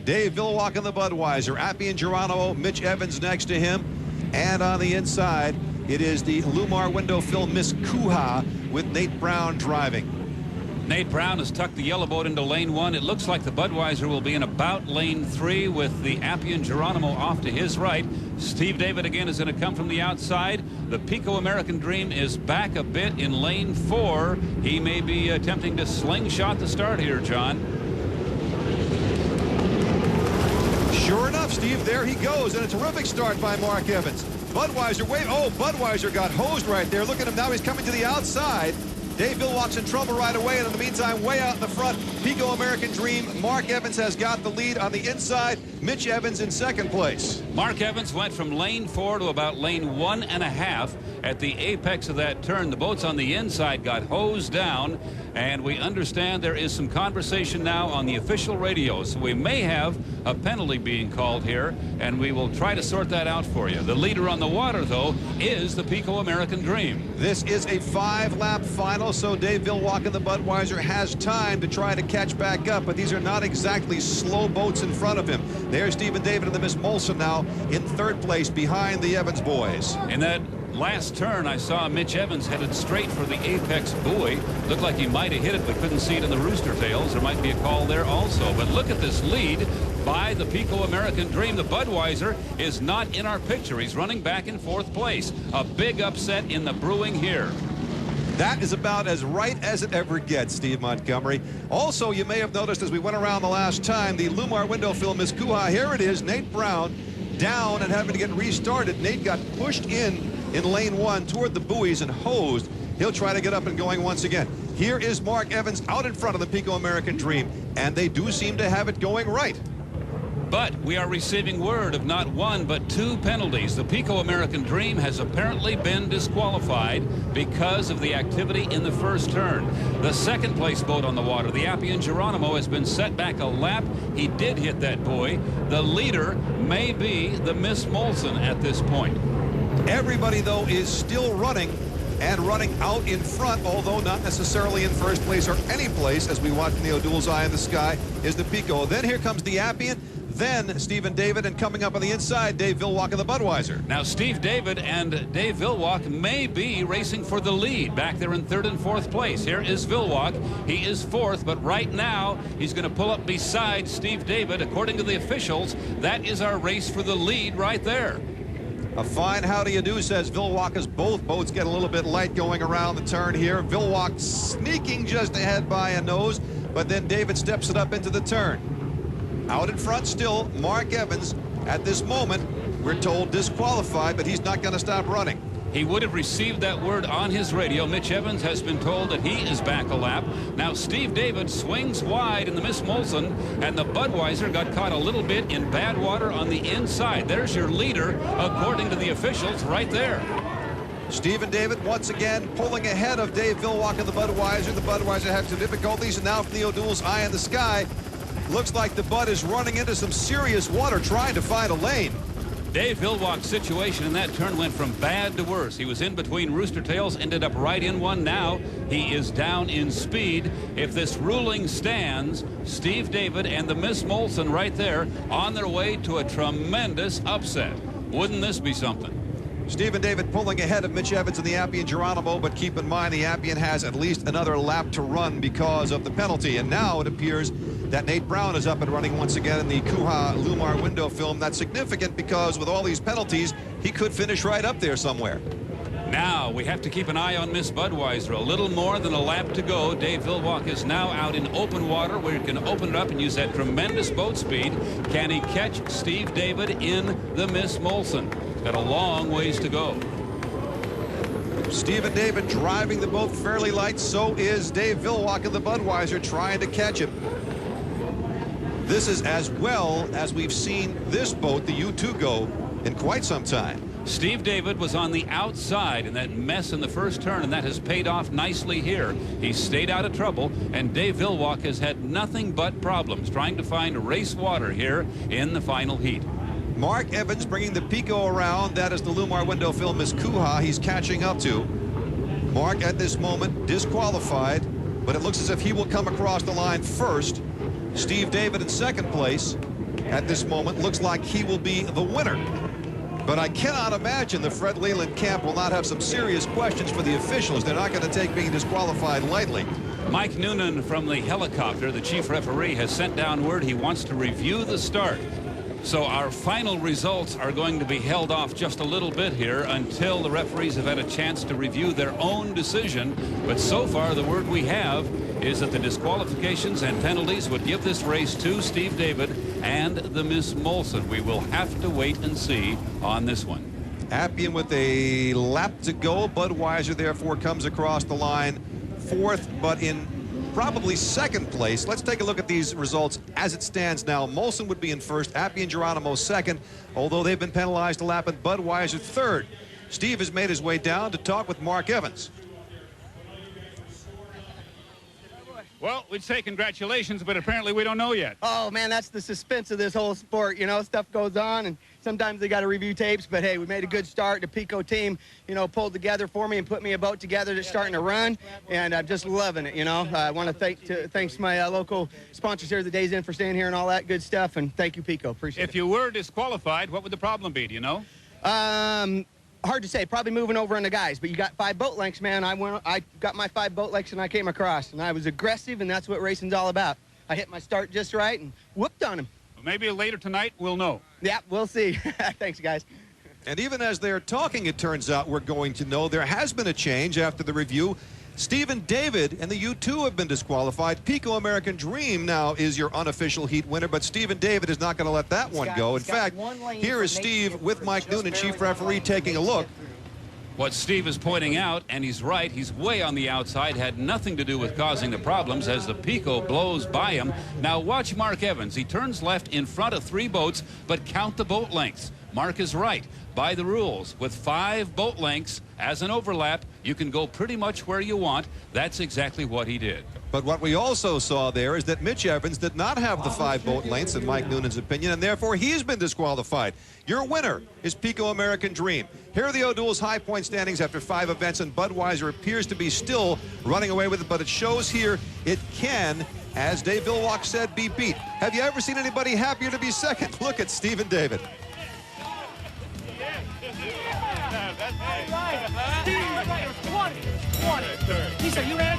Dave Villwock in the Budweiser. Appian Geronimo, Mitch Evans next to him. And on the inside, it is the Lumar window fill Miss Kuha with Nate Brown driving. Nate Brown has tucked the yellow boat into lane 1. It looks like the Budweiser will be in about lane 3 with the Appian Geronimo off to his right. Steve David again is going to come from the outside. The Pico American Dream is back a bit in lane 4. He may be attempting to slingshot the start here, John. Sure enough, Steve, there he goes, and a terrific start by Mark Evans. Budweiser, Budweiser got hosed right there. Look at him now, he's coming to the outside. Dave Villwock's in trouble right away, and in the meantime, way out in the front, Pico American Dream. Mark Evans has got the lead on the inside. Mitch Evans in second place. Mark Evans went from lane 4 to about lane 1.5 at the apex of that turn. The boats on the inside got hosed down, and we understand there is some conversation now on the official radio. So we may have a penalty being called here, and we will try to sort that out for you. The leader on the water, though, is the Pico American Dream. This is a 5-lap final, so Dave Villwock in the Budweiser has time to try to catch back up, but these are not exactly slow boats in front of him. There's Stephen David and the Miss Molson now in third place behind the Evans boys. In that last turn, I saw Mitch Evans headed straight for the apex buoy. Looked like he might have hit it, but couldn't see it in the rooster tails. There might be a call there also. But look at this lead by the Pico American Dream. The Budweiser is not in our picture. He's running back in 4th place. A big upset in the brewing here. That is about as right as it ever gets, Steve Montgomery. Also, you may have noticed as we went around the last time, the Lumar window fill Miss Kuha. Here it is, Nate Brown down and having to get restarted. Nate got pushed in lane 1 toward the buoys and hosed. He'll try to get up and going once again. Here is Mark Evans out in front of the Pico American Dream, and they do seem to have it going right. But we are receiving word of not 1 but 2 penalties. The Pico American Dream has apparently been disqualified because of the activity in the first turn. The second place boat on the water, the Appian Geronimo, has been set back a lap. He did hit that buoy. The leader may be the Miss Molson at this point. Everybody, though, is still running and running out in front, although not necessarily in first place or any place, as we watch Neil Duell's Eye in the Sky, is the Pico. Then here comes the Appian, then Stephen David, and coming up on the inside, Dave Villwock of the Budweiser. Now, Steve David and Dave Villwock may be racing for the lead back there in 3rd and 4th place. Here is Villwock. He is 4th, but right now he's going to pull up beside Steve David. According to the officials, that is our race for the lead right there. A fine how do you do, says Villwock, as both boats get a little bit light going around the turn here. Villwock sneaking just ahead by a nose, but then David steps it up into the turn. Out in front still, Mark Evans. At this moment, we're told disqualified, but he's not going to stop running. He would have received that word on his radio. Mitch Evans has been told that he is back a lap. Now Steve David swings wide in the Miss Molson, and the Budweiser got caught a little bit in bad water on the inside. There's your leader, according to the officials, right there. Stephen David once again pulling ahead of Dave Villwock of the Budweiser. The Budweiser had some difficulties, and now from Neil Duell's Eye in the Sky, looks like the Bud is running into some serious water trying to find a lane. Dave Villwock's situation in that turn went from bad to worse. He was in between rooster tails, ended up right in one. Now he is down in speed. If this ruling stands, Steve David and the Miss Molson right there on their way to a tremendous upset. Wouldn't this be something? Stephen David pulling ahead of Mitch Evans and the Appian Geronimo, but keep in mind the Appian has at least another lap to run because of the penalty. And now it appears that Nate Brown is up and running once again in the Kuha Lumar window film. That's significant because with all these penalties, he could finish right up there somewhere. Now we have to keep an eye on Miss Budweiser. A little more than a lap to go. Dave Villwock is now out in open water where he can open it up and use that tremendous boat speed. Can he catch Steve David in the Miss Molson? Got a long ways to go. Stephen David driving the boat fairly light. So is Dave Villwock of the Budweiser trying to catch him. This is as well as we've seen this boat, the U2, go in quite some time. Steve David was on the outside in that mess in the first turn, and that has paid off nicely here. He stayed out of trouble, and Dave Villwock has had nothing but problems trying to find race water here in the final heat. Mark Evans bringing the Pico around. That is the Lumar window fill Miss Kuha he's catching up to. Mark at this moment disqualified, but it looks as if he will come across the line first. Steve David in second place. at this moment. Looks like he will be the winner. But I cannot imagine the Fred Leland camp will not have some serious questions for the officials. They're not going to take being disqualified lightly. Mike Noonan from the helicopter, the chief referee, has sent down word he wants to review the start. So our final results are going to be held off just a little bit here until the referees have had a chance to review their own decision. But so far, the word we have is that the disqualifications and penalties would give this race to Steve David and the Miss Molson. We will have to wait and see on this one. Appian with a lap to go. Budweiser, therefore, comes across the line fourth, but in probably second place. Let's take a look at these results as it stands now. Molson would be in first, Appian Geronimo second, although they've been penalized a lap, and Budweiser third. Steve has made his way down to talk with Mark Evans. Well, we'd say congratulations, but apparently we don't know yet. Oh, man, that's the suspense of this whole sport. You know, stuff goes on, and sometimes they got to review tapes. But, hey, we made a good start. The Pico team, you know, pulled together for me and put me a boat together that's starting to run, and I'm just loving it, you know. I want to thanks my local sponsors here, the Days Inn, for staying here and all that good stuff, and thank you, Pico. Appreciate it. If you were disqualified, what would the problem be, do you know? Hard to say. Probably moving over on the guys, but you got 5 boat lengths, man. I got my 5 boat lengths, and I came across, and I was aggressive, and that's what racing's all about. I hit my start just right and whooped on him. Well, maybe later tonight we'll know. Yeah, we'll see. Thanks, guys. And even as they're talking, it turns out we're going to know there has been a change after the review. Stephen David and the U2 have been disqualified. Pico American Dream now is your unofficial heat winner, but Stephen David is not going to let that one go. In fact, here is Steve with Mike Noonan, chief referee, taking a look. What Steve is pointing out, and he's right, he's way on the outside, had nothing to do with causing the problems as the Pico blows by him. Now watch Mark Evans. He turns left in front of 3 boats, but count the boat lengths. Mark is right. By the rules, with 5 boat lengths as an overlap, you can go pretty much where you want. That's exactly what he did. But what we also saw there is that Mitch Evans did not have the 5 boat lengths, in Mike Noonan's opinion, and therefore he's been disqualified. Your winner is Pico American Dream. Here are the O'Doul's high point standings after 5 events, and Budweiser appears to be still running away with it, but it shows here it can, as Dave Villwock said, be beat. Have you ever seen anybody happier to be second? Look at Stephen David. Steve, 20. He said, you ready?